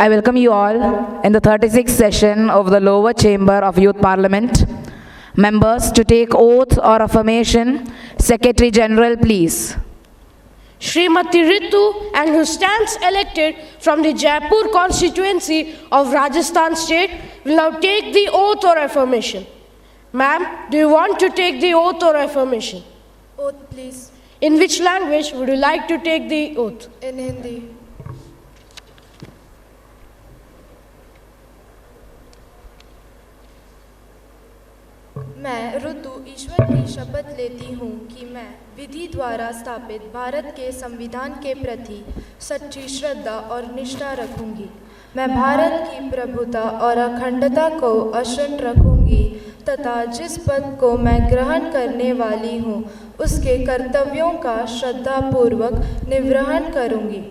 I welcome you all in the 36th session of the lower chamber of Youth Parliament. Members to take oath or affirmation. Secretary General, please. Srimati Ritu, and who stands elected from the Jaipur constituency of Rajasthan state, will now take the oath or affirmation. Ma'am, do you want to take the oath or affirmation? Oath, please. In which language would you like to take the oath? In Hindi. मैं ऋतु ईश्वर की शपथ लेती हूँ कि मैं विधि द्वारा स्थापित भारत के संविधान के प्रति सच्ची श्रद्धा और निष्ठा रखूँगी। मैं भारत की प्रभुता और अखंडता को अक्षुण्ण रखूँगी तथा जिस पद को मैं ग्रहण करने वाली हूँ उसके कर्तव्यों का श्रद्धापूर्वक निर्वहन करूँगी।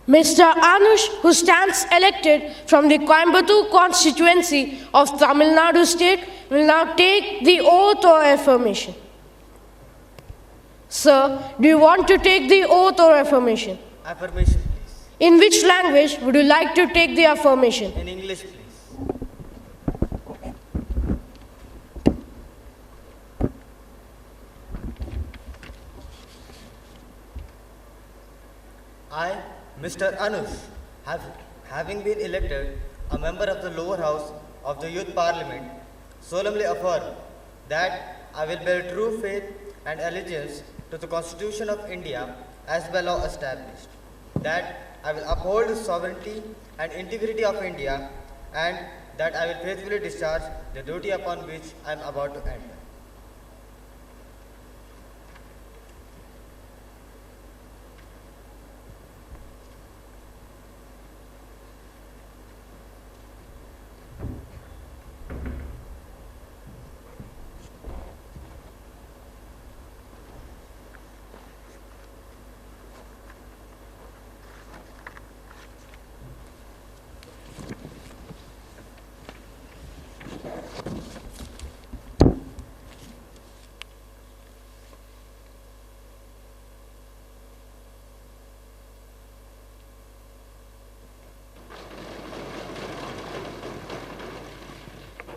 Mr. Anush, who stands elected from the Coimbatore constituency of Tamil Nadu state, will now take the oath or affirmation. Sir, do you want to take the oath or affirmation? Affirmation, please. In which language would you like to take the affirmation? In English, please. I, Mr. Anush, having been elected a member of the lower house of the Youth Parliament, solemnly affirm that I will bear true faith and allegiance to the Constitution of India as by law established, that I will uphold the sovereignty and integrity of India, and that I will faithfully discharge the duty upon which I am about to enter.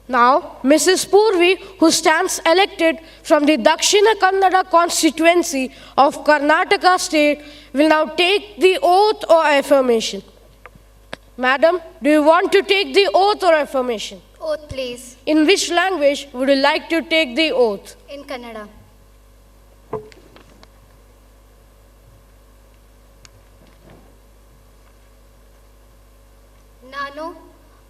Now, Mrs. Purvi, who stands elected from the Dakshina Kannada constituency of Karnataka state, will now take the oath or affirmation. Madam, do you want to take the oath or affirmation? Oath, please. In which language would you like to take the oath? In Kannada. ನಾನು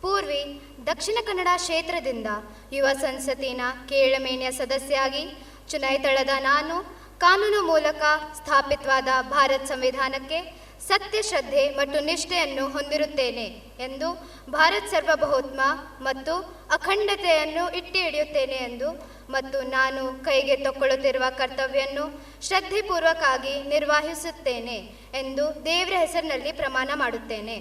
ಪೂರ್ವಿ ದಕ್ಷಿಣ ಕನ್ನಡ ಕ್ಷೇತ್ರದಿಂದ ಯುವ ಸಂಸತ್ತಿನ ಕೇಳಮೇನಿಯ ಸದಸ್ಯಾಗಿ ಚುನಾಯಿತಳಾದ ನಾನು ಕಾನೂನು ಮೂಲಕ ಸ್ಥಾಪಿತವಾದ ಭಾರತ ಸಂವಿಧಾನಕ್ಕೆ ಸತ್ಯ ಶ್ರದ್ಧೆ ಮತ್ತು ನಿಷ್ಠೆಯನ್ನು ಹೊಂದಿರುತ್ತೇನೆ ಎಂದು ಭಾರತ ಸಾರ್ವಭೌಮ ಮತ್ತು ಅಖಂಡತೆಯನ್ನು ಎತ್ತಿ ಹಿಡಿಯುತ್ತೇನೆ ಎಂದು ಮತ್ತು ನಾನು ಕೈಗೆ ತಕ್ಕೊಳ್ಳುತ್ತಿರುವ ಕರ್ತವ್ಯವನ್ನು ಶ್ರದ್ಧೆಪೂರ್ವಕವಾಗಿ ನಿರ್ವಹಿಸುತ್ತೇನೆ ಎಂದು ದೇವರ ಹೆಸರಿನಲ್ಲಿ ಪ್ರಮಾಣ ಮಾಡುತ್ತೇನೆ.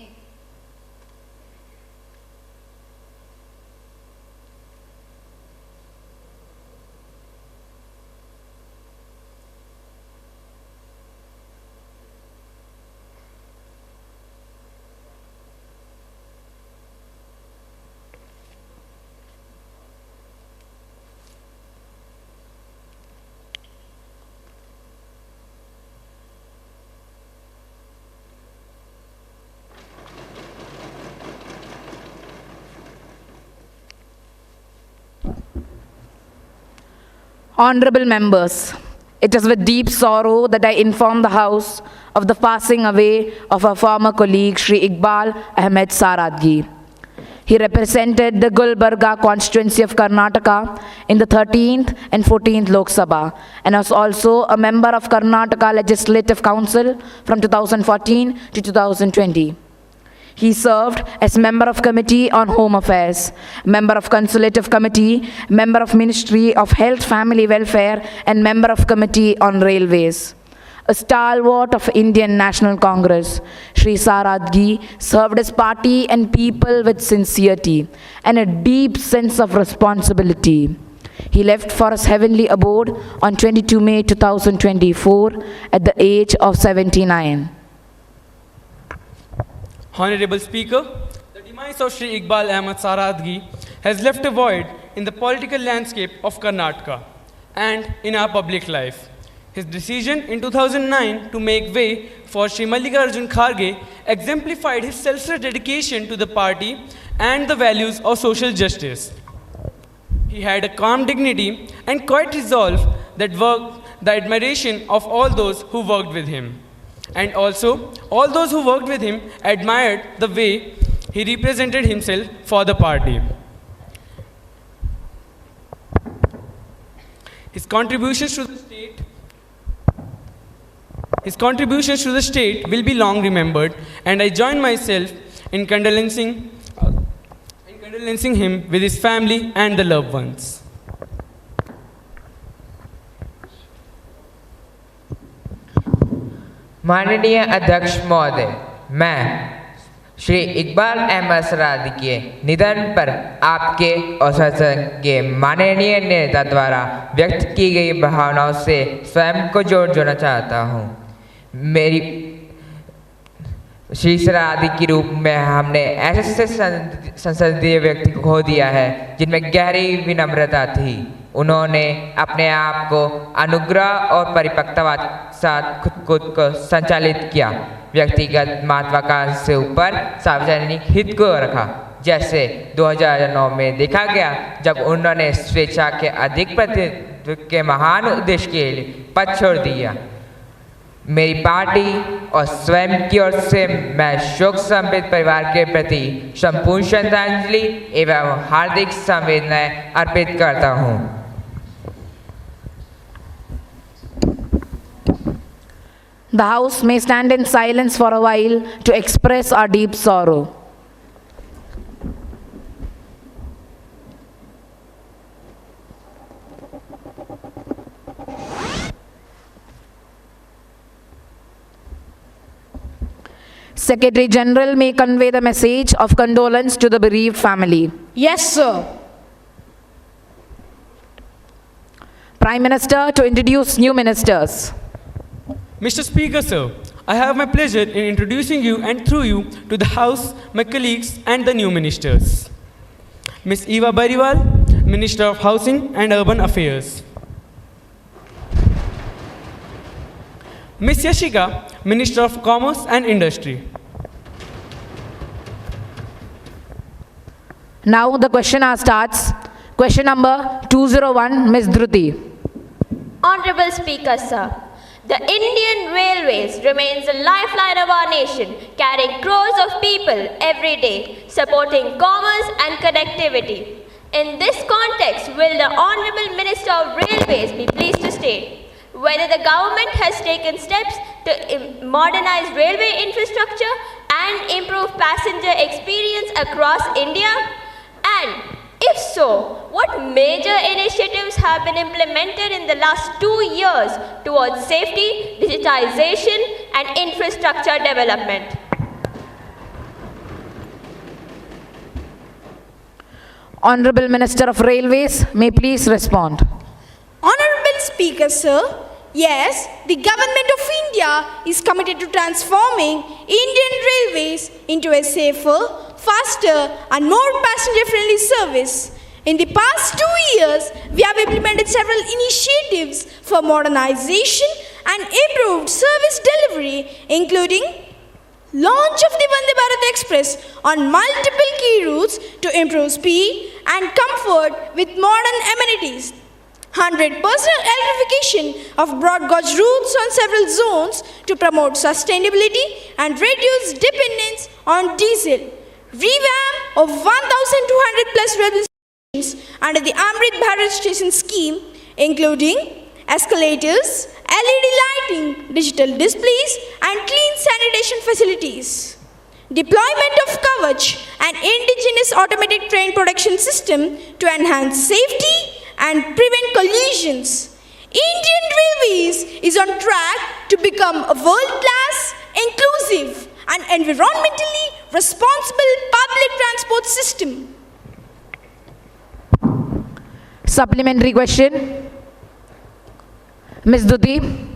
Honorable members, it is with deep sorrow that I inform the House of the passing away of our former colleague, Shri Iqbal Ahmed Saradgi. He represented the Gulbarga constituency of Karnataka in the 13th and 14th Lok Sabha and was also a member of Karnataka Legislative Council from 2014 to 2020. He served as member of Committee on Home Affairs, member of Consultative Committee, member of Ministry of Health, Family Welfare, and member of Committee on Railways. A stalwart of Indian National Congress, Shri Saradgi served his party and people with sincerity and a deep sense of responsibility. He left for his heavenly abode on 22 May 2024 at the age of 79. Honorable Speaker, the demise of Shri Iqbal Ahmed Saradgi has left a void in the political landscape of Karnataka and in our public life. His decision in 2009 to make way for Shri Mallikarjun Kharge exemplified his selfless dedication to the party and the values of social justice. He had a calm dignity and quiet resolve that worked the admiration of all those who worked with him. And also, all those who worked with him admired the way he represented himself for the party. His contributions to the state will be long remembered, and I join myself in condolencing him with his family and the loved ones. माननीय अध्यक्ष महोदय, मैं श्री इकबाल अहमद सरादी के निधन पर आपके और सदन के माननीय नेता द्वारा व्यक्त की गई भावनाओं से स्वयं को जोड़ना चाहता हूँ। मेरी श्री सरादी के रूप में हमने ऐसे संसदीय व्यक्ति को खो दिया है जिनमें गहरी विनम्रता थी। उन्होंने अपने आप को अनुग्रह और परिपक्वता साथ खुद को संचालित किया, व्यक्तिगत महत्वाकांक्षा से ऊपर सार्वजनिक हित को रखा। जैसे 2009 में देखा गया जब उन्होंने स्वेच्छा के अधिक प्रतिनिधित्व के महान उद्देश्य के लिए पद छोड़ दिया। मेरी पार्टी और स्वयं की ओर से मैं शोक संतप्त परिवार के प्रति संपूर्ण श्रद्धांजलि एवं हार्दिक संवेदनाएं अर्पित करता हूँ। The House may stand in silence for a while to express our deep sorrow. Secretary General may convey the message of condolence to the bereaved family. Yes, sir. Prime Minister to introduce new ministers. Mr. Speaker, sir, I have my pleasure in introducing you and through you to the House, my colleagues and the new ministers. Ms. Eva Bariwal, Minister of Housing and Urban Affairs. Ms. Yashika, Minister of Commerce and Industry. Now the question hour starts. Question number 201, Ms. Dhruti. Honorable Speaker, sir, the Indian Railways remains the lifeline of our nation, carrying crores of people every day, supporting commerce and connectivity. In this context, will the Honorable Minister of Railways be pleased to state whether the government has taken steps to modernize railway infrastructure and improve passenger experience across India? And if so, what major initiatives have been implemented in the last 2 years towards safety, digitization, and infrastructure development? Honorable Minister of Railways may please respond. Honorable Speaker, sir, yes, the Government of India is committed to transforming Indian Railways into a safer, faster and more passenger-friendly service. In the past 2 years, we have implemented several initiatives for modernization and improved service delivery, including launch of the Vande Bharat Express on multiple key routes to improve speed and comfort with modern amenities, 100% electrification of broad gauge routes on several zones to promote sustainability and reduce dependence on diesel, revamp of 1,200 plus railway stations under the Amrit Bharat Station scheme, including escalators, LED lighting, digital displays, and clean sanitation facilities. deployment of Kavach, an indigenous automated train production system to enhance safety and prevent collisions. Indian Railways is on track to become a world-class, inclusive and environmentally responsible public transport system. Supplementary question. Ms. Duti.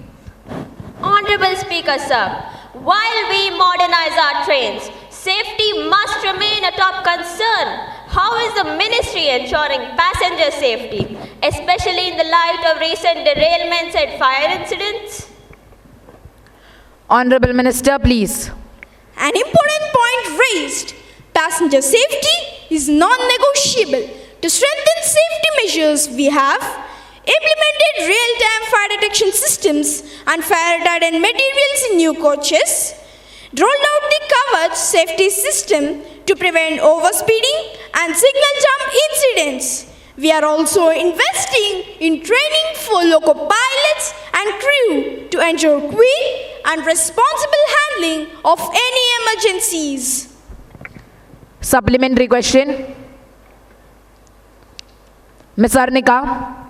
Honorable Speaker, sir, while we modernize our trains, safety must remain a top concern. How is the ministry ensuring passenger safety, especially in the light of recent derailments and fire incidents? Honorable Minister, please. An important point raised. Passenger safety is non-negotiable. To strengthen safety measures, we have implemented real-time fire detection systems and fire retardant materials in new coaches, rolled out the Kavach safety system to prevent overspeeding and signal jump incidents. We are also investing in training for loco pilots and crew to ensure quick and responsible handling of any emergencies. Supplementary question. Ms. Arnika.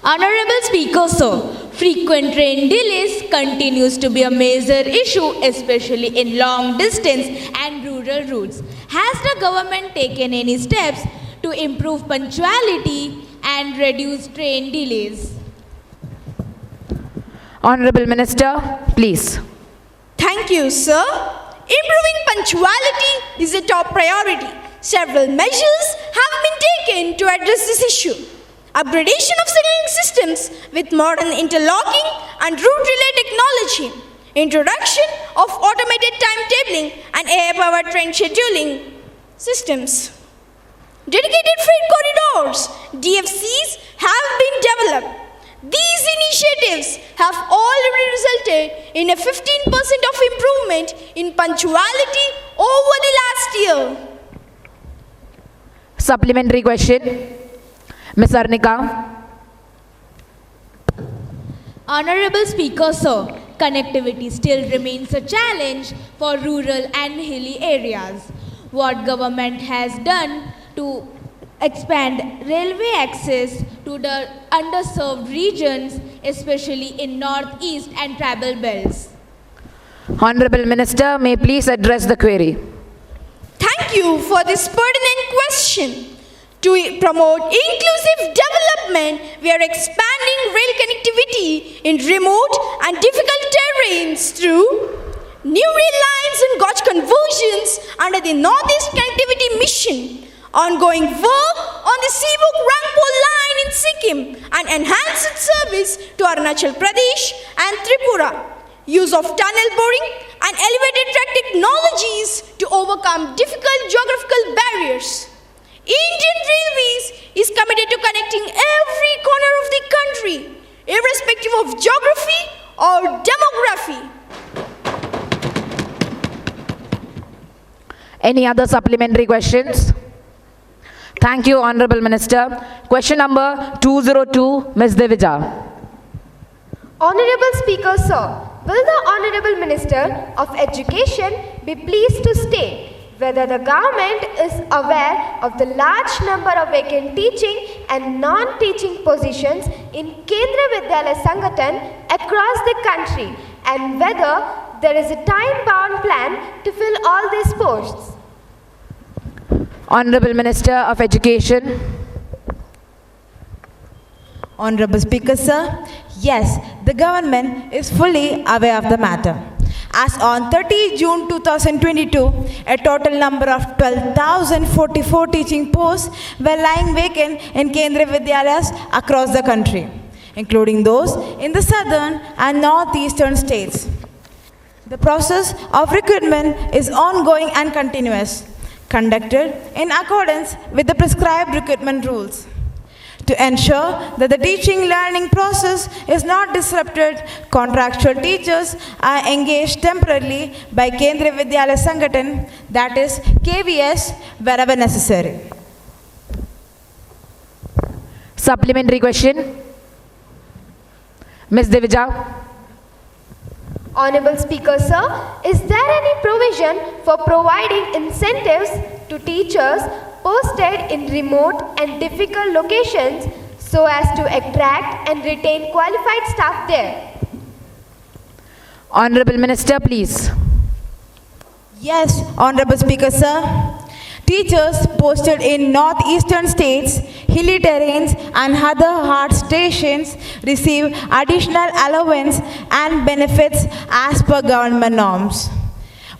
Honorable Speaker, sir, frequent train delays continues to be a major issue, especially in long distance and rural routes. Has the government taken any steps to improve punctuality and reduce train delays? Honorable Minister, please. Thank you, sir. Improving punctuality is a top priority. Several measures have been taken to address this issue. Upgradation of signaling systems with modern interlocking and route relay technology. Introduction of automated timetabling and AI-powered train scheduling systems. Dedicated freight corridors, DFCs, have been developed. These initiatives have already resulted in a 15% of improvement in punctuality over the last year. Supplementary question. Ms. Arnika. Honorable Speaker, sir, connectivity still remains a challenge for rural and hilly areas. What government has done to expand railway access to the underserved regions, especially in northeast and tribal belts? Honorable Minister, may please address the query. Thank you for this pertinent question. To promote inclusive development, we are expanding rail connectivity in remote and difficult terrains through new rail lines and gauge conversions under the Northeast Connectivity Mission, ongoing work on the Seibuk-Rangpur line in Sikkim and enhanced service to Arunachal Pradesh and Tripura, use of tunnel boring and elevated track technologies to overcome difficult geographical barriers. Indian Railways is committed to connecting every corner of the country, irrespective of geography or demography. Any other supplementary questions? Thank you, Honorable Minister. Question number 202, Ms. Devija. Honorable Speaker, sir, will the Honorable Minister of Education be pleased to state whether the government is aware of the large number of vacant teaching and non-teaching positions in Kendra Vidyalaya Sangathan across the country, and whether there is a time-bound plan to fill all these posts? Honorable Minister of Education. Honorable Speaker, sir, yes, the government is fully aware of the matter. As on 30 June 2022, a total number of 12,044 teaching posts were lying vacant in Kendra Vidyalayas across the country, including those in the southern and northeastern states. The process of recruitment is ongoing and continuous, conducted in accordance with the prescribed recruitment rules. To ensure that the teaching-learning process is not disrupted, contractual teachers are engaged temporarily by Kendra Vidyalaya Sangathan, that is KVS, wherever necessary. Supplementary question. Ms. Divija. Honorable Speaker, sir, is there any provision for providing incentives to teachers posted in remote and difficult locations so as to attract and retain qualified staff there? Honorable Minister, please. Yes, Honorable Speaker, sir. Teachers posted in northeastern states, hilly terrains and other hard stations receive additional allowance and benefits as per government norms.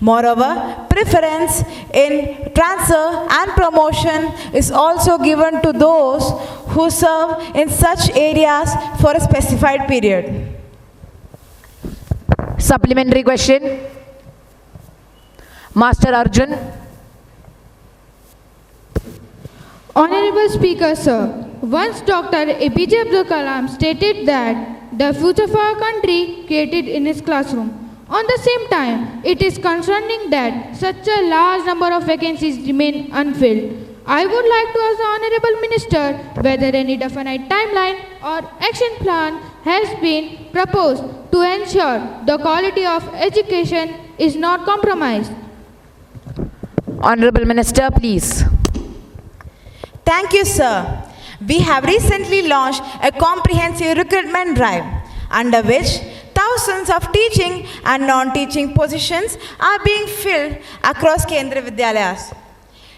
Moreover, preference in transfer and promotion is also given to those who serve in such areas for a specified period. Supplementary question. Master Arjun. Honorable Speaker, sir, once Dr. APJ Abdul Kalam stated that the future of our country created in his classroom. On the same time, it is concerning that such a large number of vacancies remain unfilled. I would like to ask the Honorable Minister whether any definite timeline or action plan has been proposed to ensure the quality of education is not compromised. Honorable Minister, please. Thank you, sir. We have recently launched a comprehensive recruitment drive under which thousands of teaching and non-teaching positions are being filled across Kendriya Vidyalayas.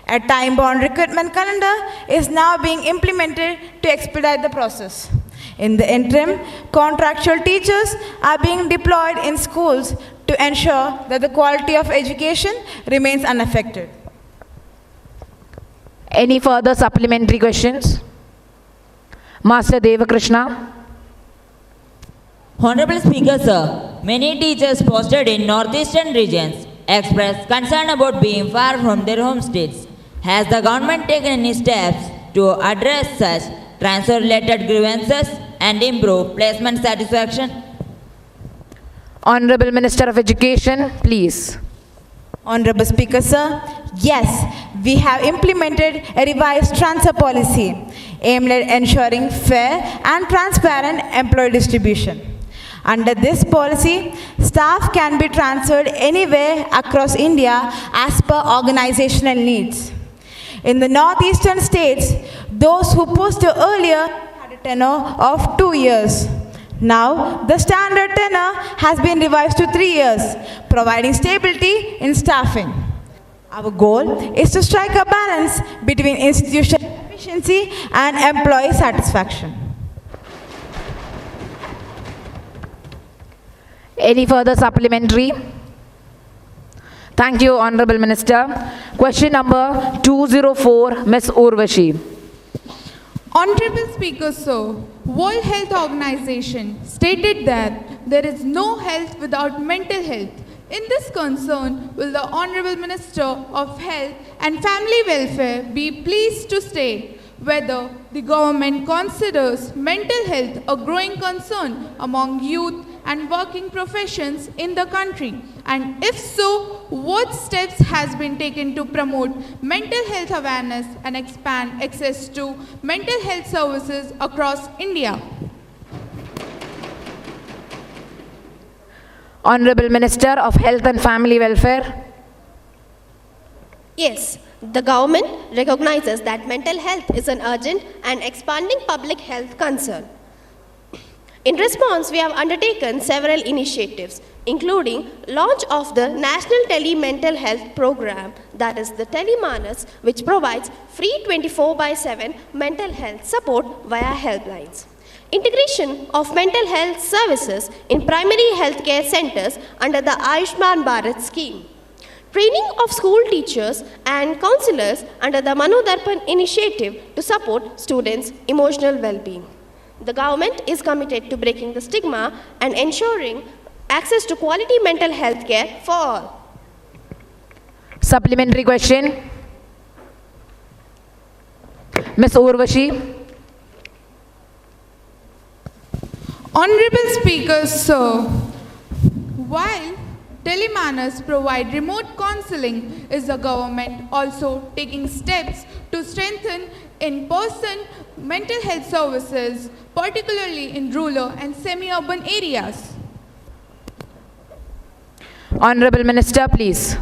A time-bound recruitment calendar is now being implemented to expedite the process. In the interim, contractual teachers are being deployed in schools to ensure that the quality of education remains unaffected. Any further supplementary questions? Master Devakrishna. Honorable Speaker, sir, many teachers posted in northeastern regions expressed concern about being far from their home states. Has the government taken any steps to address such transfer-related grievances and improve placement satisfaction? Honorable Minister of Education, please. Honorable Speaker, sir, yes, we have implemented a revised transfer policy aimed at ensuring fair and transparent employee distribution. Under this policy, staff can be transferred anywhere across India as per organizational needs. In the northeastern states, those who posted earlier had a tenure of 2 years. Now, the standard tenure has been revised to 3 years, providing stability in staffing. Our goal is to strike a balance between institutional efficiency and employee satisfaction. Any further supplementary? Thank you, Honorable Minister. Question number 204, Ms. Urvashi. Honorable Speaker, sir, World Health Organization stated that there is no health without mental health. In this concern, will the Honorable Minister of Health and Family Welfare be pleased to state whether the government considers mental health a growing concern among youth and working professions in the country? And if so, what steps has been taken to promote mental health awareness and expand access to mental health services across India? Honorable Minister of Health and Family Welfare. Yes, the government recognizes that mental health is an urgent and expanding public health concern. In response, we have undertaken several initiatives, including launch of the National Tele-Mental Health Program, that is the Telemanas, which provides free 24/7 mental health support via helplines. Integration of mental health services in primary healthcare centers under the Ayushman Bharat scheme. Training of school teachers and counselors under the Manodarpan initiative to support students' emotional well-being. The government is committed to breaking the stigma and ensuring access to quality mental health care for all. Supplementary question. Ms. Urvashi. Honorable Speaker, sir, while Telemanas provide remote counseling, is the government also taking steps to strengthen in-person mental health services, particularly in rural and semi-urban areas? Honorable Minister, please.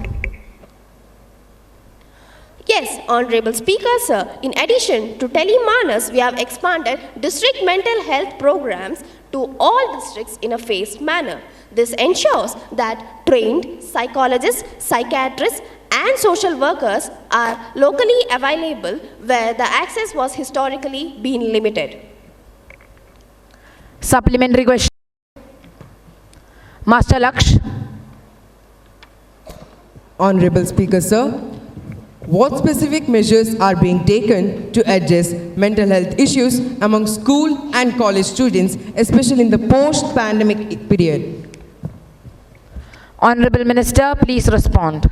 Yes, Honorable Speaker, sir. In addition to Telemanas, we have expanded district mental health programs to all districts in a phased manner. This ensures that trained psychologists, psychiatrists, and social workers are locally available where the access was historically been limited. Supplementary question. Master Laksh. Honorable Speaker, sir, what specific measures are being taken to address mental health issues among school and college students, especially in the post-pandemic period? Honorable Minister, please respond.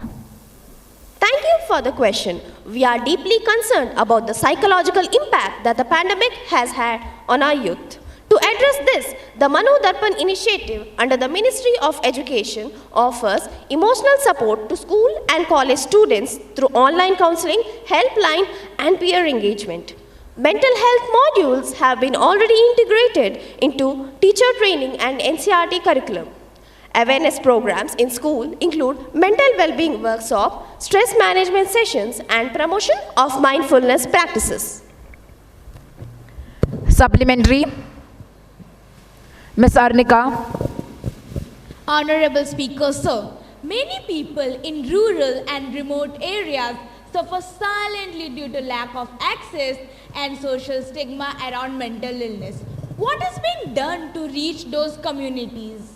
Thank you for the question. We are deeply concerned about the psychological impact that the pandemic has had on our youth. To address this, the Mano Darpan initiative under the Ministry of Education offers emotional support to school and college students through online counseling, helpline, and peer engagement. Mental health modules have been already integrated into teacher training and NCERT curriculum. Awareness programs in school include mental well-being workshop, stress management sessions, and promotion of mindfulness practices. Supplementary. Ms. Arnika. Honorable Speaker, sir, many people in rural and remote areas suffer silently due to lack of access and social stigma around mental illness. What is being done to reach those communities?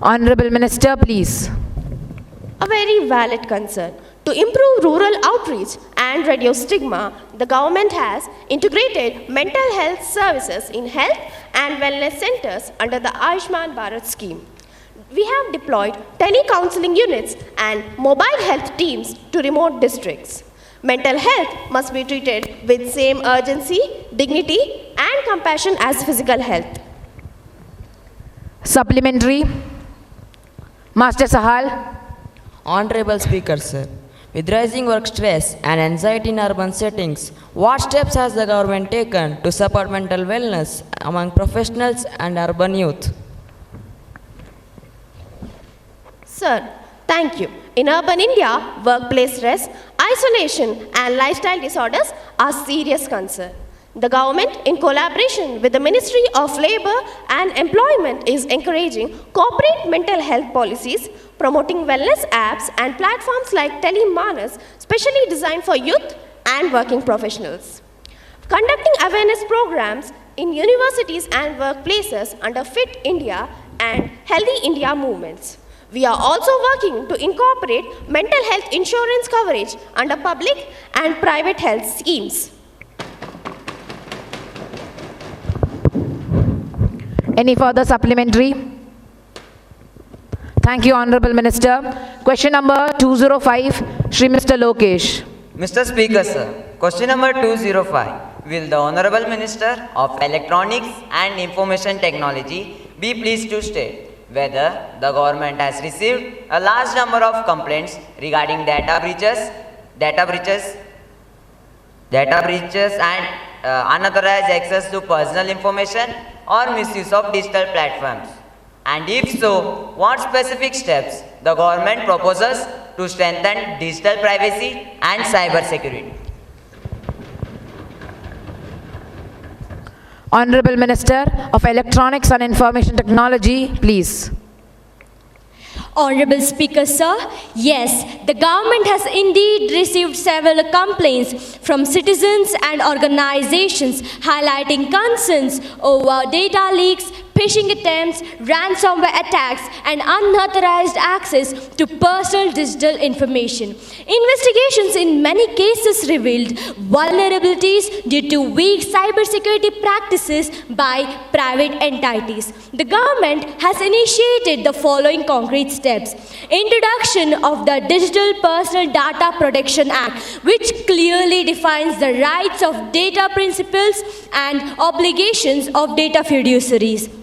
Honorable Minister, please. A very valid concern. To improve rural outreach and reduce stigma, the government has integrated mental health services in health and wellness centers under the Ayushman Bharat scheme. We have deployed tele-counseling units and mobile health teams to remote districts. Mental health must be treated with same urgency, dignity, and compassion as physical health. Supplementary. Master Sahal. Honorable Speaker, sir, with rising work stress and anxiety in urban settings, what steps has the government taken to support mental wellness among professionals and urban youth? Sir, thank you. In urban India, workplace stress, isolation, and lifestyle disorders are serious concern. The government, in collaboration with the Ministry of Labour and Employment, is encouraging corporate mental health policies, promoting wellness apps and platforms like Telemanas, specially designed for youth and working professionals. Conducting awareness programs in universities and workplaces under Fit India and Healthy India movements. We are also working to incorporate mental health insurance coverage under public and private health schemes. Any further supplementary? Thank you, Honorable Minister. Question number 205, Shri Mr. Lokesh. Mr. Speaker, sir, question number 205. Will the Honorable Minister of Electronics and Information Technology be pleased to state whether the government has received a large number of complaints regarding data breaches and unauthorized access to personal information or misuse of digital platforms? And if so, what specific steps the government proposes to strengthen digital privacy and cyber security? Honorable Minister of Electronics and Information Technology, please. Honorable Speaker, sir, yes, the government has indeed received several complaints from citizens and organizations highlighting concerns over data leaks, phishing attempts, ransomware attacks, and unauthorized access to personal digital information. Investigations in many cases revealed vulnerabilities due to weak cybersecurity practices by private entities. The government has initiated the following concrete steps. Introduction of the Digital Personal Data Protection Act, which clearly defines the rights of data principals and obligations of data fiduciaries.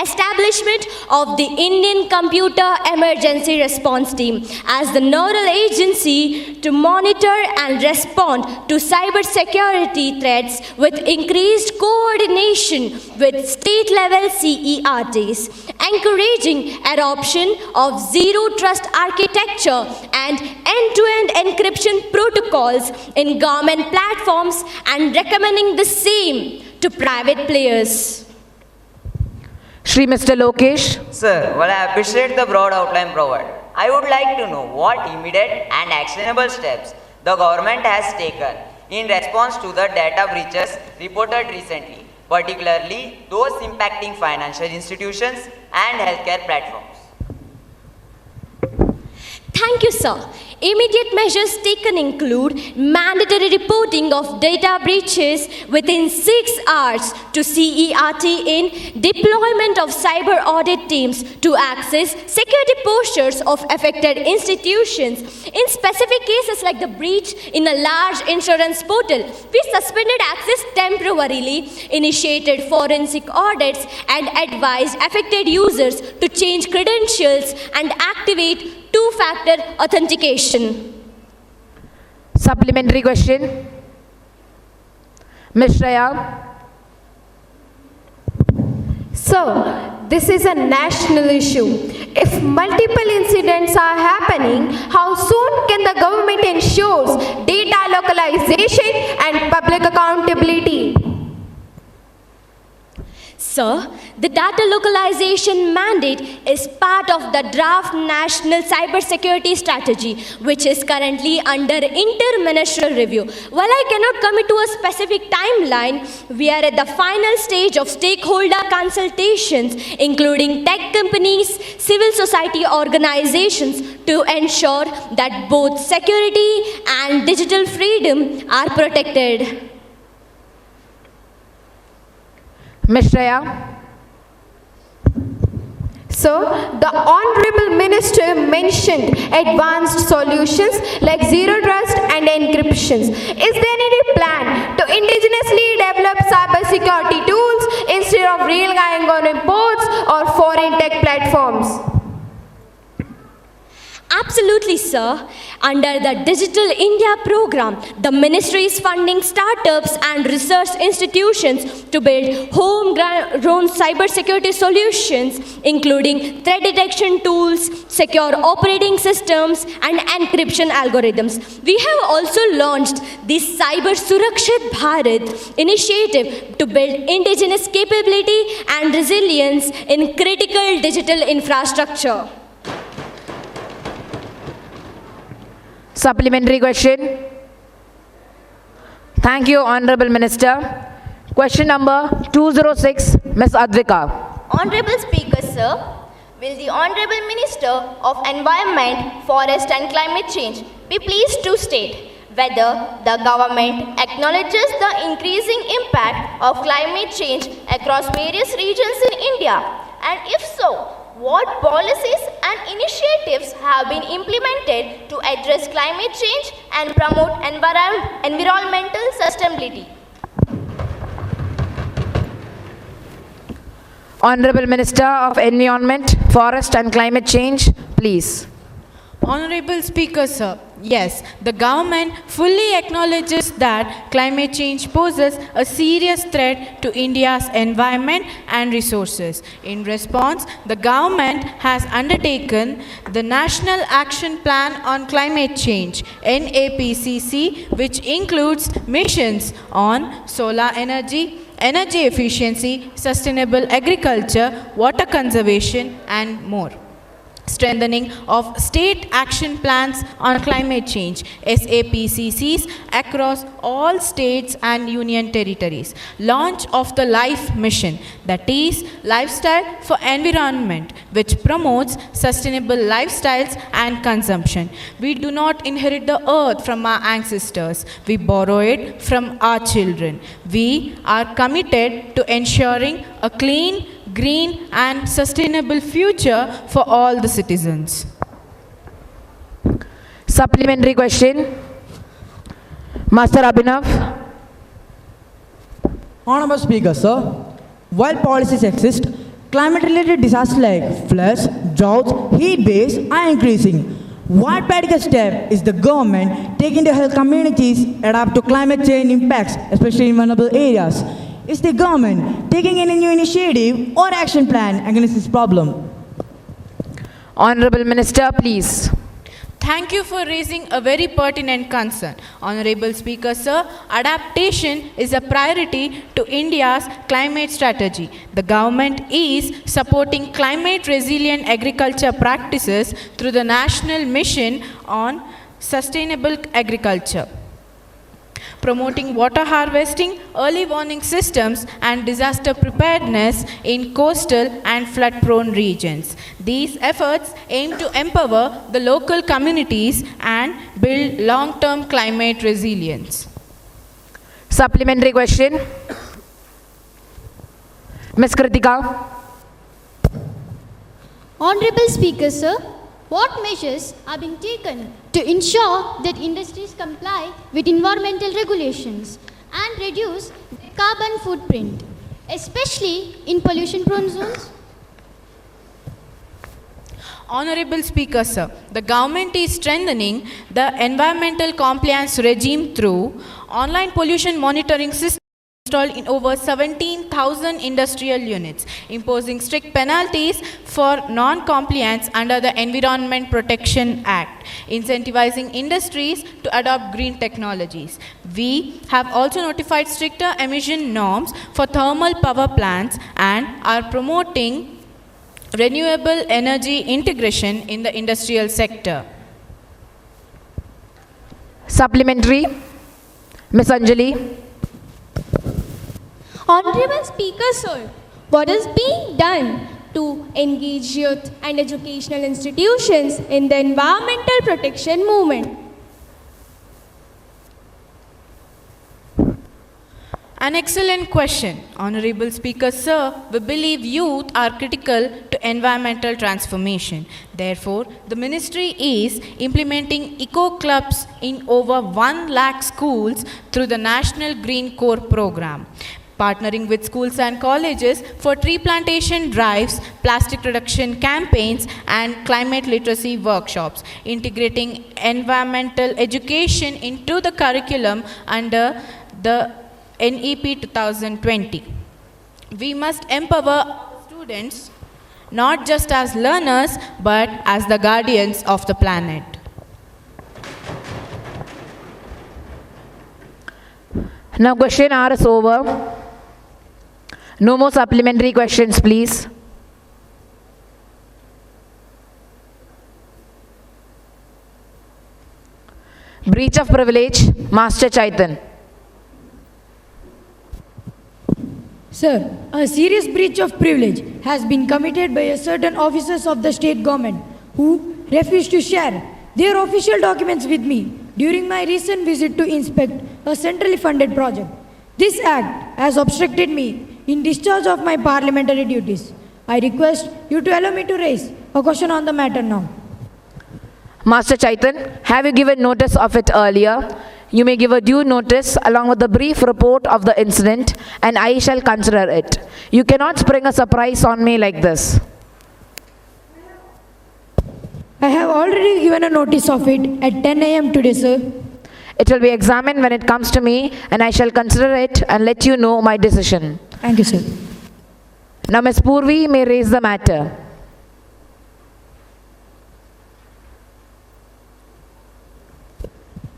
establishment of the Indian Computer Emergency Response Team as the nodal agency to monitor and respond to cybersecurity threats with increased coordination with state-level CERTs, encouraging adoption of zero trust architecture and end-to-end encryption protocols in government platforms and recommending the same to private players. Shri Mr. Lokesh. Sir, while I appreciate the broad outline provided, I would like to know what immediate and actionable steps the government has taken in response to the data breaches reported recently, particularly those impacting financial institutions and healthcare platforms. Thank you, sir. Immediate measures taken include mandatory reporting of data breaches within 6 hours to CERT in deployment of cyber audit teams to access security postures of affected institutions. In specific cases like the breach in a large insurance portal, we suspended access temporarily, initiated forensic audits, and advised affected users to change credentials and activate two-factor authentication. Supplementary question. Ms. Shreya. So, this is a national issue. If multiple incidents are happening, how soon can the government ensure data localization and public accountability? Sir, the data localization mandate is part of the draft National Cybersecurity Strategy, which is currently under interministerial review. While I cannot commit to a specific timeline, we are at the final stage of stakeholder consultations, including tech companies, civil society organizations, to ensure that both security and digital freedom are protected. Ms. Shreya. So, the Honorable Minister mentioned advanced solutions like zero trust and encryptions. Is there any plan to indigenously develop cybersecurity tools instead of relying on imports or foreign tech platforms? Absolutely, sir. Under the Digital India program, the ministry is funding startups and research institutions to build homegrown cybersecurity solutions, including threat detection tools, secure operating systems, and encryption algorithms. We have also launched the Cyber Surakshit Bharat initiative to build indigenous capability and resilience in critical digital infrastructure. Supplementary question. Thank you, Honorable Minister. Question number 206, Ms. Advika. Honorable Speaker, sir, will the Honorable Minister of Environment, Forest and Climate Change be pleased to state whether the government acknowledges the increasing impact of climate change across various regions in India, and if so, what policies and initiatives have been implemented to address climate change and promote environmental sustainability? Honorable Minister of Environment, Forest and Climate Change, please. Honorable Speaker, sir, yes, the government fully acknowledges that climate change poses a serious threat to India's environment and resources. In response, the government has undertaken the National Action Plan on Climate Change, NAPCC, which includes missions on solar energy, energy efficiency, sustainable agriculture, water conservation, and more. Strengthening of state action plans on climate change, SAPCCs, across all states and union territories. Launch of the LIFE mission, that is Lifestyle for Environment, which promotes sustainable lifestyles and consumption. We do not inherit the earth from our ancestors. We borrow it from our children. We are committed to ensuring a clean, green and sustainable future for all the citizens. Supplementary question. Master Abhinav. Honorable Speaker, sir, while policies exist, climate-related disasters like floods, droughts, heat waves are increasing. What practical step is the government taking to help communities adapt to climate change impacts, especially in vulnerable areas? Is the government taking any new initiative or action plan against this problem? Honorable Minister, please. Thank you for raising a very pertinent concern. Honorable Speaker, sir, adaptation is a priority to India's climate strategy. The government is supporting climate resilient agriculture practices through the National Mission on Sustainable Agriculture, promoting water harvesting, early warning systems and disaster preparedness in coastal and flood-prone regions. These efforts aim to empower the local communities and build long-term climate resilience. Supplementary question. Ms. Kritika. Honorable Speaker, sir, what measures are being taken to ensure that industries comply with environmental regulations and reduce their carbon footprint, especially in pollution-prone zones? Honorable Speaker, sir, the government is strengthening the environmental compliance regime through online pollution monitoring system installed in over 17,000 industrial units, imposing strict penalties for non-compliance under the Environment Protection Act, incentivizing industries to adopt green technologies. We have also notified stricter emission norms for thermal power plants and are promoting renewable energy integration in the industrial sector. Supplementary. Ms. Anjali. Honorable Speaker, sir, what is being done to engage youth and educational institutions in the environmental protection movement? An excellent question. Honorable Speaker, sir, we believe youth are critical to environmental transformation. Therefore, the ministry is implementing eco-clubs in over 1 lakh schools through the National Green Core program, partnering with schools and colleges for tree plantation drives, plastic reduction campaigns, and climate literacy workshops, integrating environmental education into the curriculum under the NEP 2020. We must empower students not just as learners but as the guardians of the planet. Now question hour is over. No more supplementary questions, please. Breach of privilege, Master Chaitan. Sir, a serious breach of privilege has been committed by a certain officers of the state government who refused to share their official documents with me during my recent visit to inspect a centrally funded project. This act has obstructed me in discharge of my parliamentary duties. I request you to allow me to raise a question on the matter now. Master Chaitan, have you given notice of it earlier? You may give a due notice along with a brief report of the incident and I shall consider it. You cannot spring a surprise on me like this. I have already given a notice of it at 10 a.m. today, sir. It will be examined when it comes to me and I shall consider it and let you know my decision. Thank you, sir. Now Ms. Purvi may raise the matter.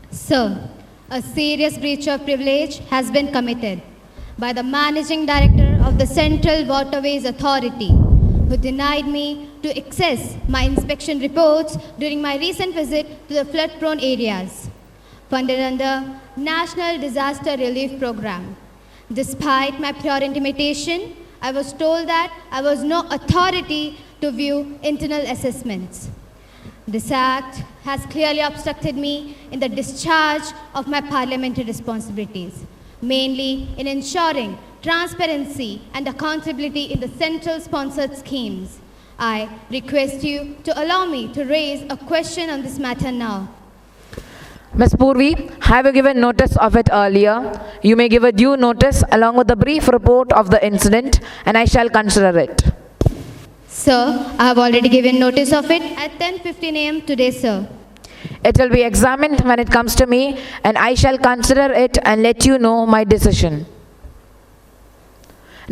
Sir, a serious breach of privilege has been committed by the Managing Director of the Central Waterways Authority, who denied me to access my inspection reports during my recent visit to the flood-prone areas, funded under National Disaster Relief Program. Despite my prior intimation, I was told that I was no authority to view internal assessments. This act has clearly obstructed me in the discharge of my parliamentary responsibilities, mainly in ensuring transparency and accountability in the central sponsored schemes. I request you to allow me to raise a question on this matter now. Ms. Purvi, have you given notice of it earlier? You may give a due notice along with a brief report of the incident and I shall consider it. Sir, I have already given notice of it at 10:15 a.m. today, sir. It will be examined when it comes to me, and I shall consider it and let you know my decision.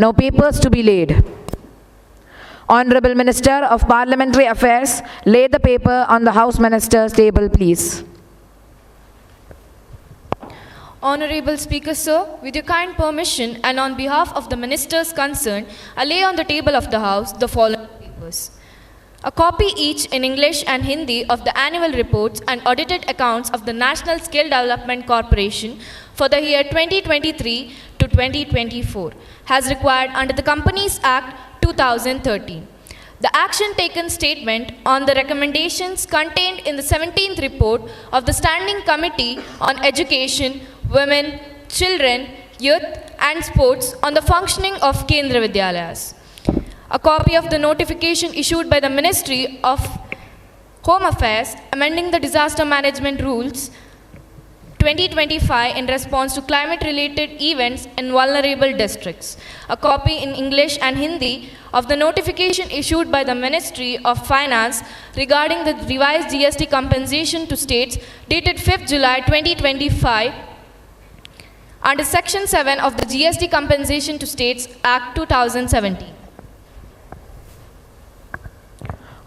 Now papers to be laid. Honorable Minister of Parliamentary Affairs, lay the paper on the House Minister's table, please. Honorable Speaker, sir, with your kind permission and on behalf of the ministers concerned, I lay on the table of the House the following papers. A copy each in English and Hindi of the annual reports and audited accounts of the National Skill Development Corporation for the year 2023 to 2024, as required under the Companies Act 2013. The action taken statement on the recommendations contained in the 17th report of the Standing Committee on Education, Women, Children, Youth and Sports on the functioning of Kendra Vidyalayas. A copy of the notification issued by the Ministry of Home Affairs amending the Disaster Management Rules 2025 in response to climate-related events in vulnerable districts. A copy in English and Hindi of the notification issued by the Ministry of Finance regarding the revised GST compensation to states dated 5th July 2025 under Section 7 of the GST Compensation to States Act 2017.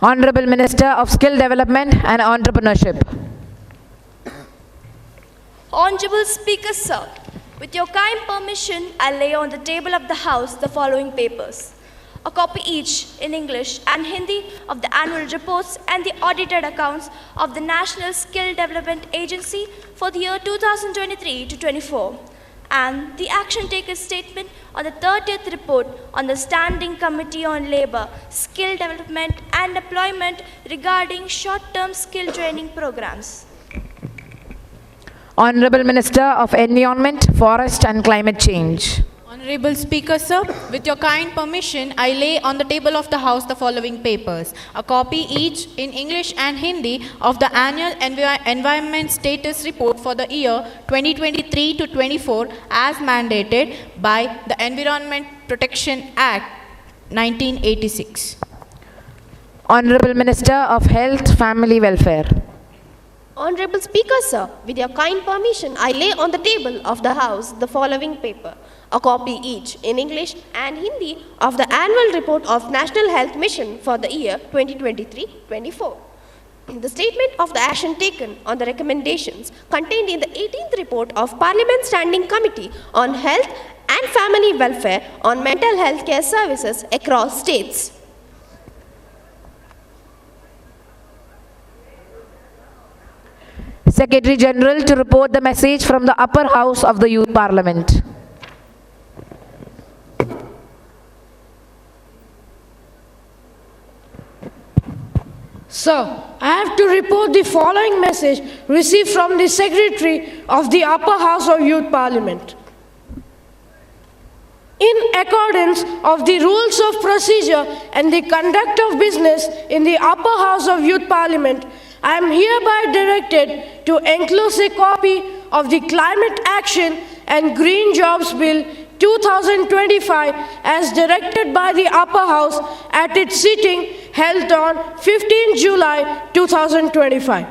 Honorable Minister of Skill Development and Entrepreneurship. Honorable Speaker, sir, with your kind permission, I lay on the table of the House the following papers. A copy each in English and Hindi of the annual reports and the audited accounts of the National Skill Development Agency for the year 2023 to 24, and the action taken statement on the 30th report on the Standing Committee on Labour, Skill Development and Employment regarding short-term skill training programs. Honorable Minister of Environment, Forest and Climate Change. Honorable Speaker, sir, with your kind permission, I lay on the table of the House the following papers. A copy each in English and Hindi of the annual environment status report for the year 2023 to 24 as mandated by the Environment Protection Act 1986. Honorable Minister of Health, Family Welfare. Honorable Speaker, sir, with your kind permission, I lay on the table of the House the following paper. A copy each in English and Hindi of the annual report of National Health Mission for the year 2023-24. The statement of the action taken on the recommendations contained in the 18th report of Parliament Standing Committee on Health and Family Welfare on mental health care services across states. Secretary General to report the message from the upper house of the Youth Parliament. Sir, I have to report the following message received from the Secretary of the Upper House of Youth Parliament. In accordance of the rules of procedure and the conduct of business in the Upper House of Youth Parliament, I am hereby directed to enclose a copy of the Climate Action and Green Jobs Bill 2025 as directed by the Upper House at its sitting held on 15 July 2025.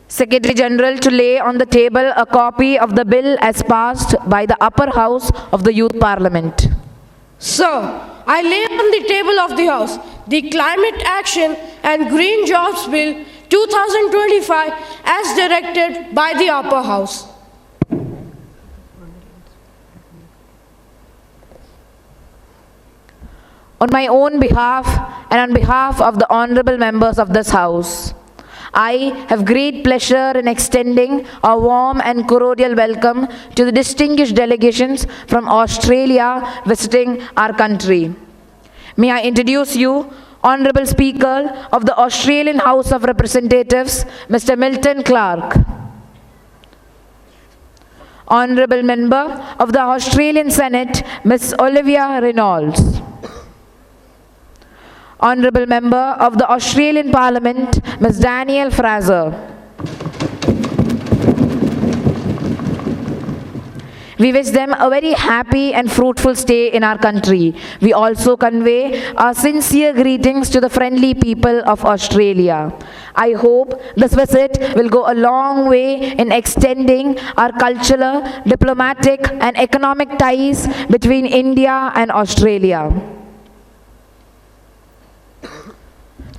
Secretary General to lay on the table a copy of the bill as passed by the upper house of the Youth Parliament. Sir, I lay on the table of the House the Climate Action and Green Jobs Bill 2025 as directed by the Upper House. On my own behalf and on behalf of the honorable members of this House, I have great pleasure in extending a warm and cordial welcome to the distinguished delegations from Australia visiting our country. May I introduce you, Honorable Speaker of the Australian House of Representatives, Mr. Milton Clark. Honorable Member of the Australian Senate, Ms. Olivia Reynolds. Honorable Member of the Australian Parliament, Ms. Danielle Fraser. We wish them a very happy and fruitful stay in our country. We also convey our sincere greetings to the friendly people of Australia. I hope this visit will go a long way in extending our cultural, diplomatic and economic ties between India and Australia.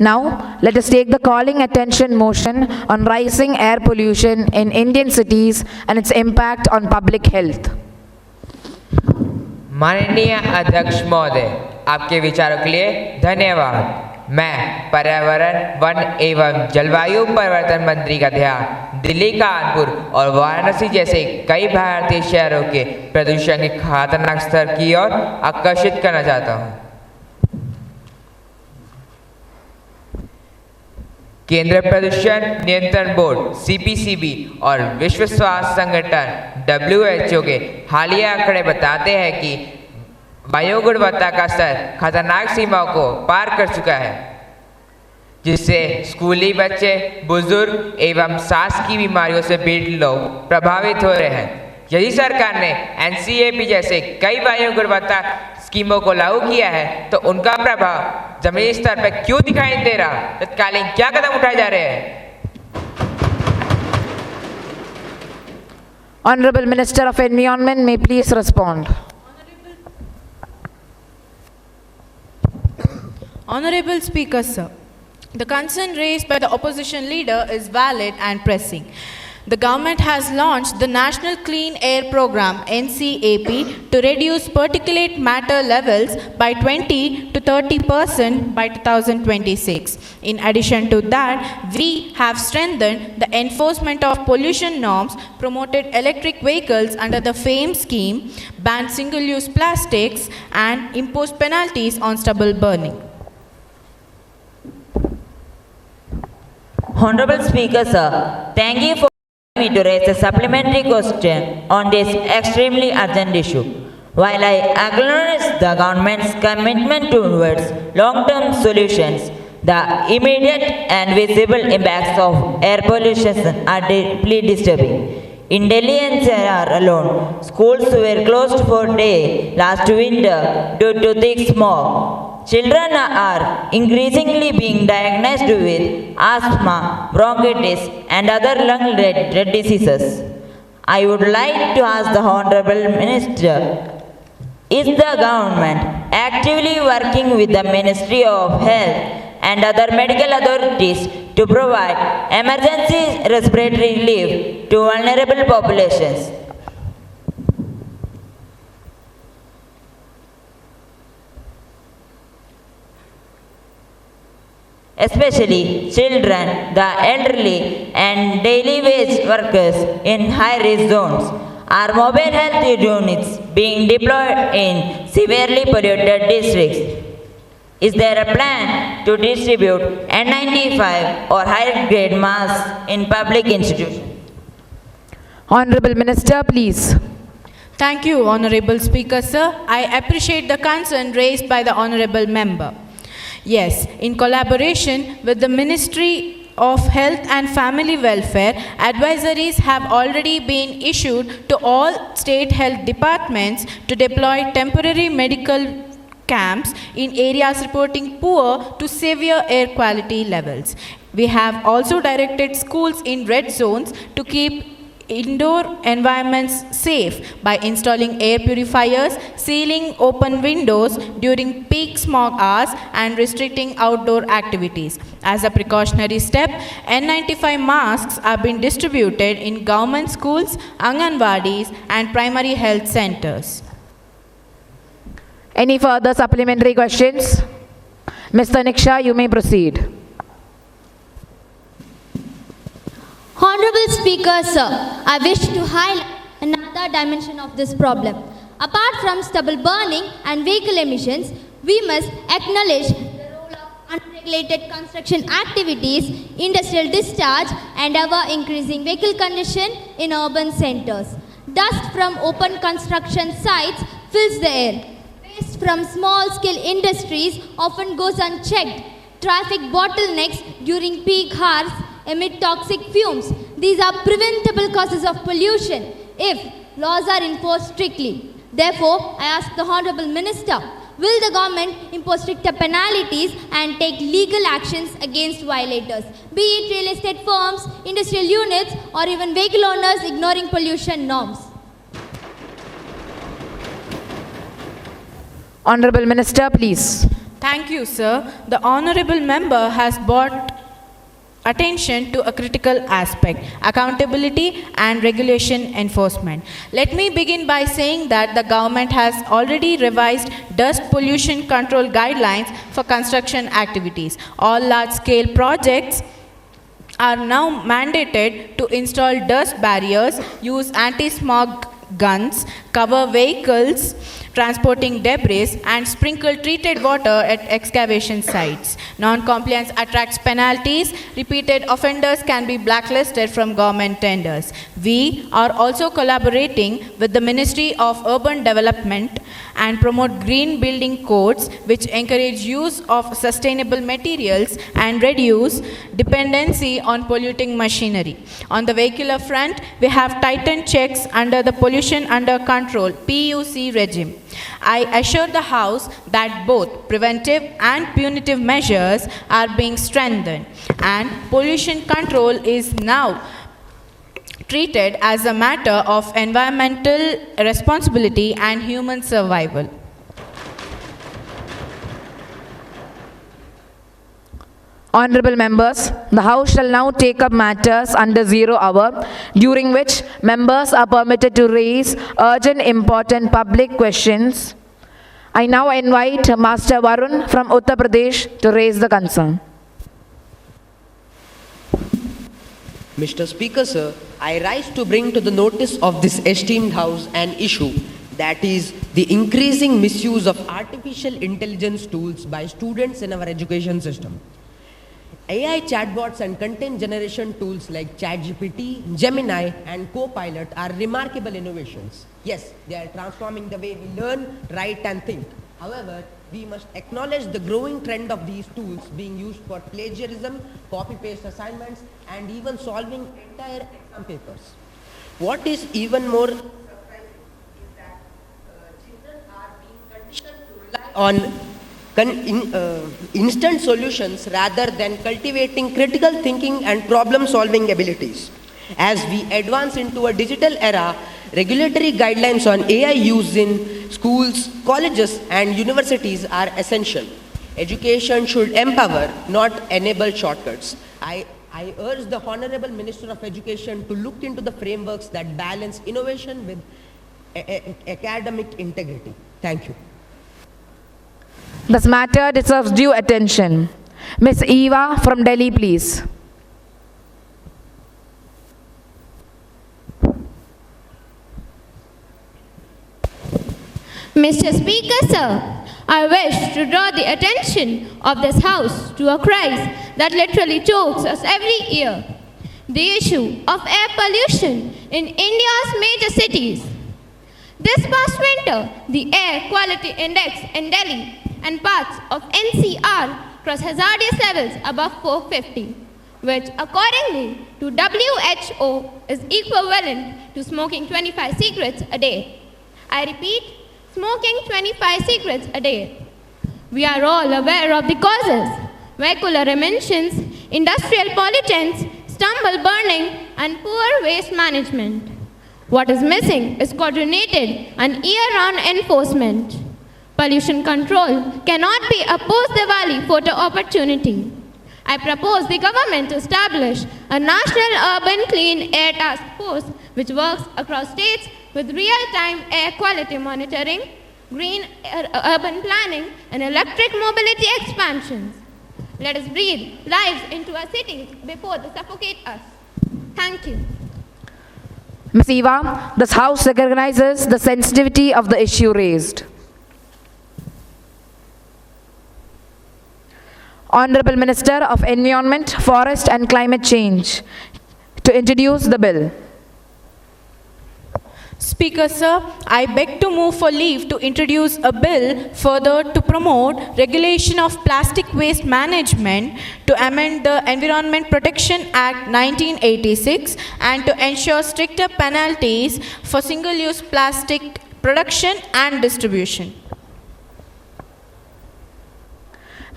Now, let us take the calling attention motion on rising air pollution in Indian cities and its impact on public health. माननीय अध्यक्ष महोदय, आपके विचारों के लिए धन्यवाद। मैं पर्यावरण, वन एवं जलवायु परिवर्तन मंत्री का ध्यान दिल्ली, कानपुर और वाराणसी जैसे कई भारतीय शहरों के प्रदूषण के खतरनाक स्तर की ओर आकर्षित करना चाहता हूँ। केंद्रीय प्रदूषण नियंत्रण बोर्ड (CPCB) और विश्व स्वास्थ्य संगठन (WHO) के हालिया आंकड़े बताते हैं कि वायु गुणवत्ता का स्तर खतरनाक सीमाओं को पार कर चुका है, जिससे स्कूली बच्चे, बुजुर्ग एवं सांस की बीमारियों से पीड़ित लोग प्रभावित हो रहे हैं। यदि सरकार ने NCAP जैसे कई वायु गुणवत्ता स्कीमों को लागू किया है, तो उनका प्रभाव जमीनी स्तर पर क्यों दिखाई दे रहा? तत्कालीन क्या कदम उठाए जा रहे हैं? Honorable Minister of Environment may please respond. Honorable Speaker, sir, the concern raised by the opposition leader is valid and pressing. The government has launched the National Clean Air Program (NCAP) to reduce particulate matter levels by 20 to 30% by 2026. In addition to that, we have strengthened the enforcement of pollution norms, promoted electric vehicles under the FAME scheme, banned single-use plastics, and imposed penalties on stubble burning. Honorable Speaker, sir, thank you for me to raise a supplementary question on this extremely urgent issue. While I acknowledge the government's commitment towards long-term solutions, the immediate and visible impacts of air pollution are deeply disturbing. In Delhi NCR alone, schools were closed for days last winter due to thick smog. Children are increasingly being diagnosed with asthma, bronchitis, and other lung-related diseases. I would like to ask the Honorable Minister, is the government actively working with the Ministry of Health and other medical authorities to provide emergency respiratory relief to vulnerable populations? Especially children, the elderly, and daily wage workers in high-risk zones. Are mobile health units being deployed in severely polluted districts? Is there a plan to distribute N95 or higher-grade masks in public institutions? Honorable Minister, please. Thank you, Honorable Speaker, sir. I appreciate the concern raised by the Honorable Member. Yes, in collaboration with the Ministry of Health and Family Welfare, advisories have already been issued to all state health departments to deploy temporary medical camps in areas reporting poor to severe air quality levels. We have also directed schools in red zones to keep indoor environments safe by installing air purifiers, sealing open windows during peak smog hours, and restricting outdoor activities. As a precautionary step, N95 masks are being distributed in government schools, Anganwadis, and primary health centers. Any further supplementary questions? Mr. Niksha, you may proceed. Honorable Speaker, sir, I wish to highlight another dimension of this problem. Apart from stubble burning and vehicle emissions, we must acknowledge the role of unregulated construction activities, industrial discharge, and ever-increasing vehicle congestion in urban centers. Dust from open construction sites fills the air. Waste from small-scale industries often goes unchecked. Traffic bottlenecks during peak hours emit toxic fumes. These are preventable causes of pollution. If laws are enforced strictly. Therefore, I ask the Honorable Minister, will the government impose stricter penalties and take legal actions against violators, be it real estate firms, industrial units, or even vehicle owners ignoring pollution norms? Honorable Minister, please. Thank you, sir. The honorable member has brought attention to a critical aspect, accountability and regulation enforcement. Let me begin by saying that the government has already revised dust pollution control guidelines for construction activities. All large-scale projects are now mandated to install dust barriers, use anti-smog guns, cover vehicles transporting debris, and sprinkle treated water at excavation sites. Non-compliance attracts penalties. Repeated offenders can be blacklisted from government tenders. We are also collaborating with the Ministry of Urban Development and promote green building codes which encourage use of sustainable materials and reduce dependency on polluting machinery. On the vehicular front, we have tightened checks under the Pollution Under Control (PUC) regime. I assure the House that both preventive and punitive measures are being strengthened, and pollution control is now treated as a matter of environmental responsibility and human survival. Honorable members, the House shall now take up matters under 0 hour, during which members are permitted to raise urgent, important public questions. I now invite Master Varun from Uttar Pradesh to raise the concern. Mr. Speaker, sir, I rise to bring to the notice of this esteemed House an issue, that is the increasing misuse of artificial intelligence tools by students in our education system. AI chatbots and content generation tools like ChatGPT, Gemini and Copilot are remarkable innovations. Yes, they are transforming the way we learn, write and think. However, we must acknowledge the growing trend of these tools being used for plagiarism, copy-paste assignments and even solving entire exam papers. What is even more surprising is that children are being conditioned to rely on instant solutions rather than cultivating critical thinking and problem-solving abilities. As we advance into a digital era, regulatory guidelines on AI use in schools, colleges, and universities are essential. Education should empower, not enable shortcuts. I urge the Honorable Minister of Education to look into the frameworks that balance innovation with academic integrity. Thank you. This matter deserves due attention. Ms. Eva from Delhi, please. Mr. Speaker, sir, I wish to draw the attention of this House to a crisis that literally chokes us every year. The issue of air pollution in India's major cities. This past winter, the Air Quality Index in Delhi and parts of NCR crossed hazardous levels above 450, which accordingly to WHO is equivalent to smoking 25 cigarettes a day. I repeat, smoking 25 cigarettes a day. We are all aware of the causes: vehicular emissions, industrial pollutants, stubble burning, and poor waste management. What is missing is coordinated and year-round enforcement. Pollution control cannot be a post-Diwali photo opportunity. I propose the government to establish a national urban clean air task force which works across states with real-time air quality monitoring, green urban planning, and electric mobility expansions. Let us breathe lives into our cities before they suffocate us. Thank you. Ms. Eva, this House recognizes the sensitivity of the issue raised. Honorable Minister of Environment, Forest and Climate Change to introduce the bill. Speaker Sir, I beg to move for leave to introduce a bill further to promote regulation of plastic waste management, to amend the Environment Protection Act 1986 and to ensure stricter penalties for single-use plastic production and distribution.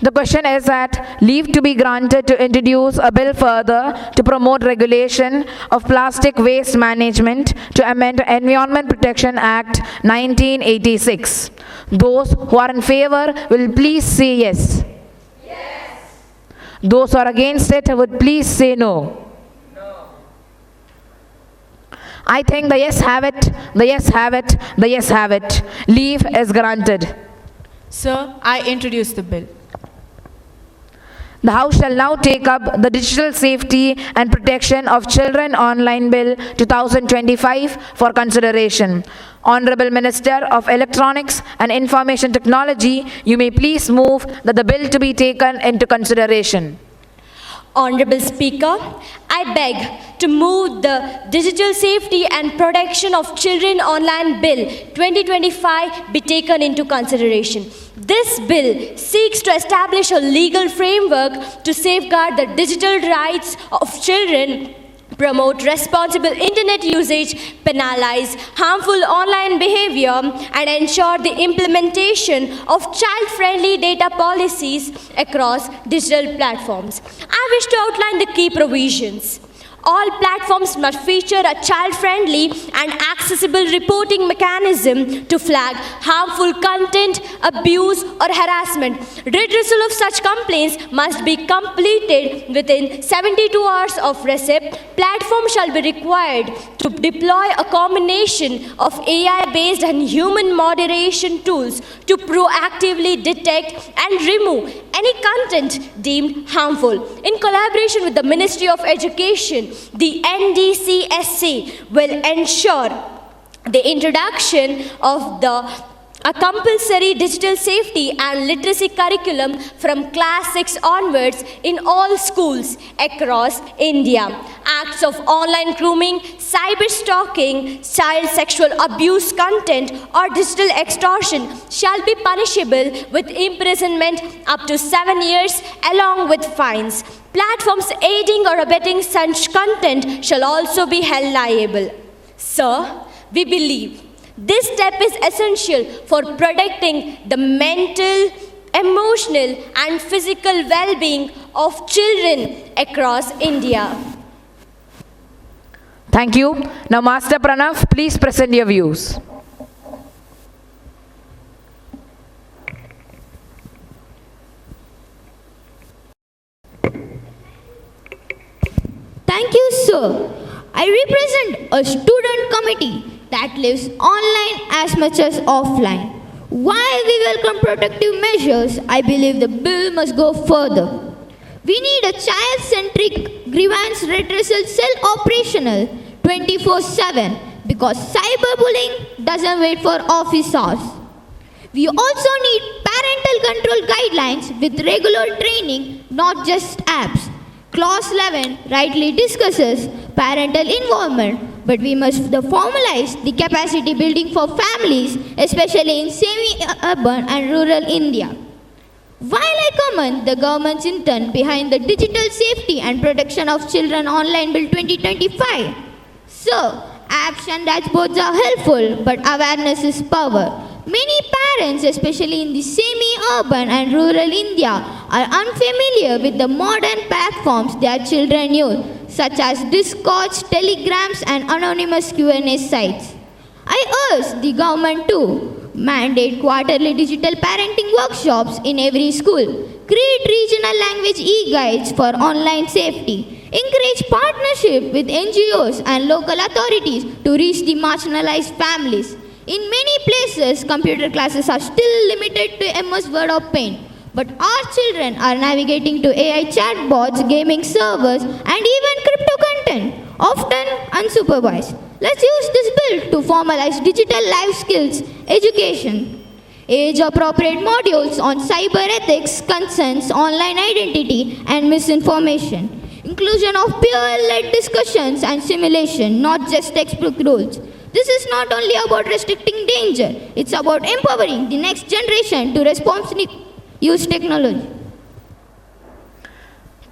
The question is that leave to be granted to introduce a bill further to promote regulation of plastic waste management, to amend the Environment Protection Act 1986. Those who are in favor will please say yes. Yes. Those who are against it would please say no. I think the yes have it, the yes have it, the yes have it. Leave is granted. Sir, I introduce the bill. The House shall now take up the Digital Safety and Protection of Children Online Bill 2025 for consideration. Honorable Minister of Electronics and Information Technology, you may please move that the bill to be taken into consideration. Honorable Speaker, I beg to move the Digital Safety and Protection of Children Online Bill 2025 be taken into consideration. This bill seeks to establish a legal framework to safeguard the digital rights of children, promote responsible internet usage, penalize harmful online behavior, and ensure the implementation of child-friendly data policies across digital platforms. I wish to outline the key provisions. All platforms must feature a child-friendly and accessible reporting mechanism to flag harmful content, abuse, or harassment. Redressal of such complaints must be completed within 72 hours of receipt. Platforms shall be required to deploy a combination of AI-based and human moderation tools to proactively detect and remove any content deemed harmful. In collaboration with the Ministry of Education, the NDCSC will ensure the introduction of a compulsory digital safety and literacy curriculum from class 6 onwards in all schools across India. Acts of online grooming, cyber stalking, child sexual abuse content, or digital extortion shall be punishable with imprisonment up to 7 years along with fines. Platforms aiding or abetting such content shall also be held liable. Sir, we believe this step is essential for protecting the mental, emotional, and physical well-being of children across India. Thank you. Now, Master Pranav, please present your views. Thank you, sir. I represent a student committee that lives online as much as offline. While we welcome protective measures, I believe the bill must go further. We need a child-centric grievance redressal cell operational 24/7 because cyberbullying doesn't wait for office hours. We also need parental control guidelines with regular training, not just apps. Clause 11 rightly discusses parental involvement, but we must formalize the capacity building for families, especially in semi-urban and rural India. While I commend the government's intent behind the Digital Safety and Protection of Children Online Bill 2025, so apps and dashboards are helpful, but awareness is power. Many parents, especially in the semi-urban and rural India, are unfamiliar with the modern platforms their children use, such as Discords, Telegrams, and anonymous Q&A sites. I urge the government to mandate quarterly digital parenting workshops in every school, create regional language e-guides for online safety, encourage partnership with NGOs and local authorities to reach the marginalized families. In many places, computer classes are still limited to MS Word or Paint, but our children are navigating to AI chatbots, gaming servers, and even crypto content, often unsupervised. Let's use this bill to formalize digital life skills education. Age-appropriate modules on cyber ethics, consents, online identity, and misinformation. Inclusion of peer-led discussions and simulation, not just textbook rules. This is not only about restricting danger, it's about empowering the next generation to responsibly use technology.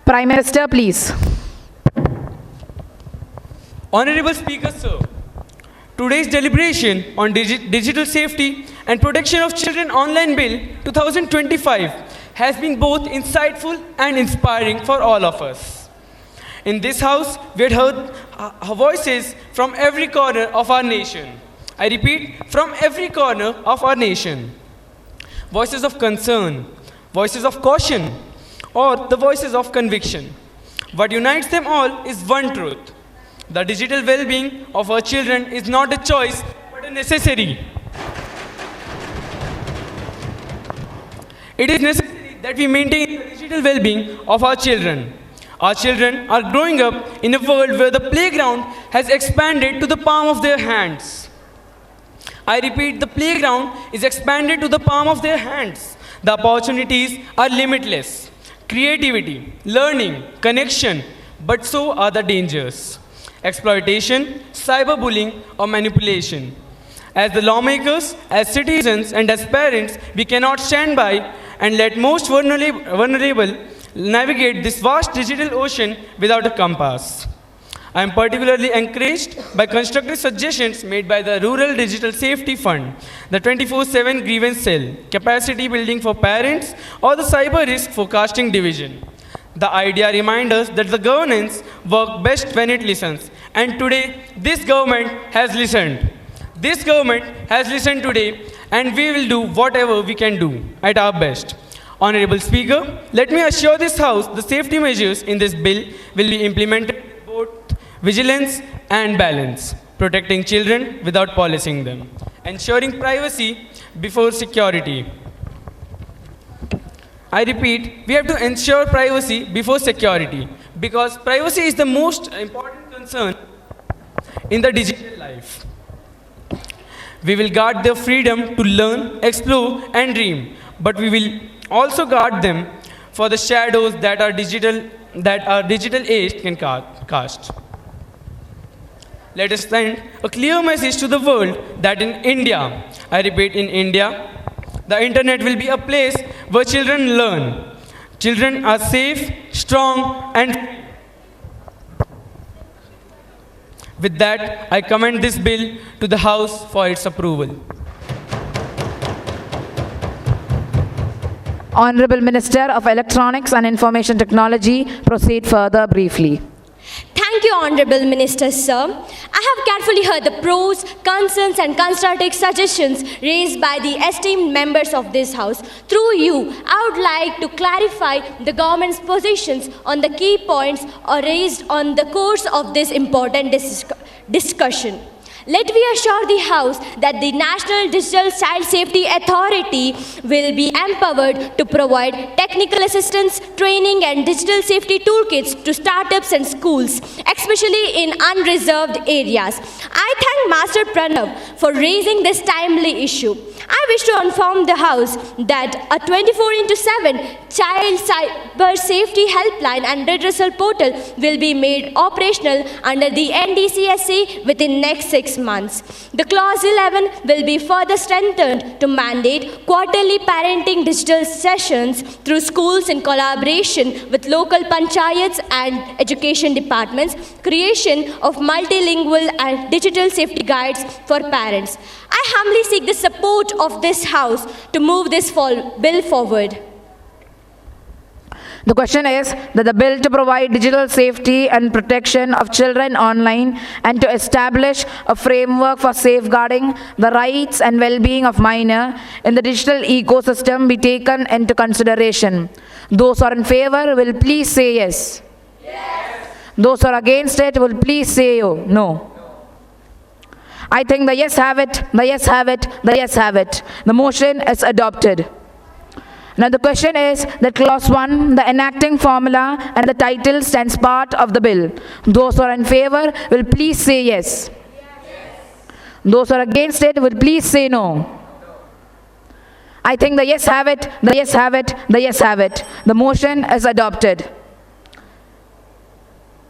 Prime Minister, please. Honorable Speaker, sir, today's deliberation on digital safety and protection of children online bill 2025 has been both insightful and inspiring for all of us. In this house, we had heard voices from every corner of our nation. I repeat, from every corner of our nation. Voices of concern, voices of caution, or the voices of conviction. What unites them all is one truth. The digital well-being of our children is not a choice, but a necessity. It is necessary that we maintain the digital well-being of our children. Our children are growing up in a world where the playground has expanded to the palm of their hands. I repeat, the playground is expanded to the palm of their hands. The opportunities are limitless. Creativity, learning, connection, but so are the dangers. Exploitation, cyberbullying, or manipulation. As the lawmakers, as citizens, and as parents, we cannot stand by and let most vulnerable navigate this vast digital ocean without a compass. I am particularly encouraged by constructive suggestions made by the Rural Digital Safety Fund, the 24/7 grievance cell, capacity building for parents, or the cyber risk forecasting division. The idea reminds us that the governance works best when it listens, and today this government has listened. This government has listened today, and we will do whatever we can do at our best. Honorable Speaker, let me assure this House the safety measures in this bill will be implemented with both vigilance and balance, protecting children without policing them, ensuring privacy before security. I repeat, we have to ensure privacy before security, because privacy is the most important concern in the digital life. We will guard their freedom to learn, explore, and dream, but we will also guard them for the shadows that our digital age can cast. Let us send a clear message to the world that in India, I repeat, in India, the internet will be a place where children learn. Children are safe, strong, and free. With that, I commend this bill to the House for its approval. Honorable Minister of Electronics and Information Technology, proceed further briefly. Thank you, Honorable Minister, sir. I have carefully heard the pros, concerns, and constructive suggestions raised by the esteemed members of this House. Through you, I would like to clarify the government's positions on the key points raised on the course of this important discussion. Let me assure the House that the National Digital Child Safety Authority will be empowered to provide technical assistance, training, and digital safety toolkits to startups and schools, especially in unreserved areas. I thank Master Pranav for raising this timely issue. I wish to inform the House that a 24/7 Child Cyber Safety Helpline and Redressal Portal will be made operational under the NDCSA within next 6 months. The Clause 11 will be further strengthened to mandate quarterly parenting digital sessions through schools in collaboration with local panchayats and education departments, creation of multilingual and digital safety guides for parents. I humbly seek the support of this House to move this bill forward. The question is that the bill to provide digital safety and protection of children online and to establish a framework for safeguarding the rights and well-being of minors in the digital ecosystem be taken into consideration. Those who are in favor will please say yes. Yes. Those who are against it will please say no. I think the yes have it, the yes have it, the yes have it. The motion is adopted. Now the question is that Clause 1, the enacting formula and the title stands part of the bill. Those who are in favor will please say yes. Those who are against it will please say no. I think the yes have it, the yes have it, the yes have it. The motion is adopted.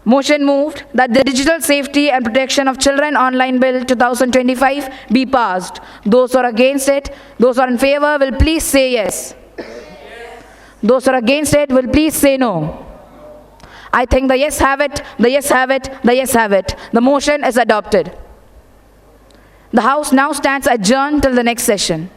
Motion moved that the Digital Safety and Protection of Children Online Bill 2025 be passed. Those who are against it, those who are in favor will please say yes. Those who are against it will please say no. I think the yes have it, the yes have it, the yes have it. The motion is adopted. The House now stands adjourned till the next session.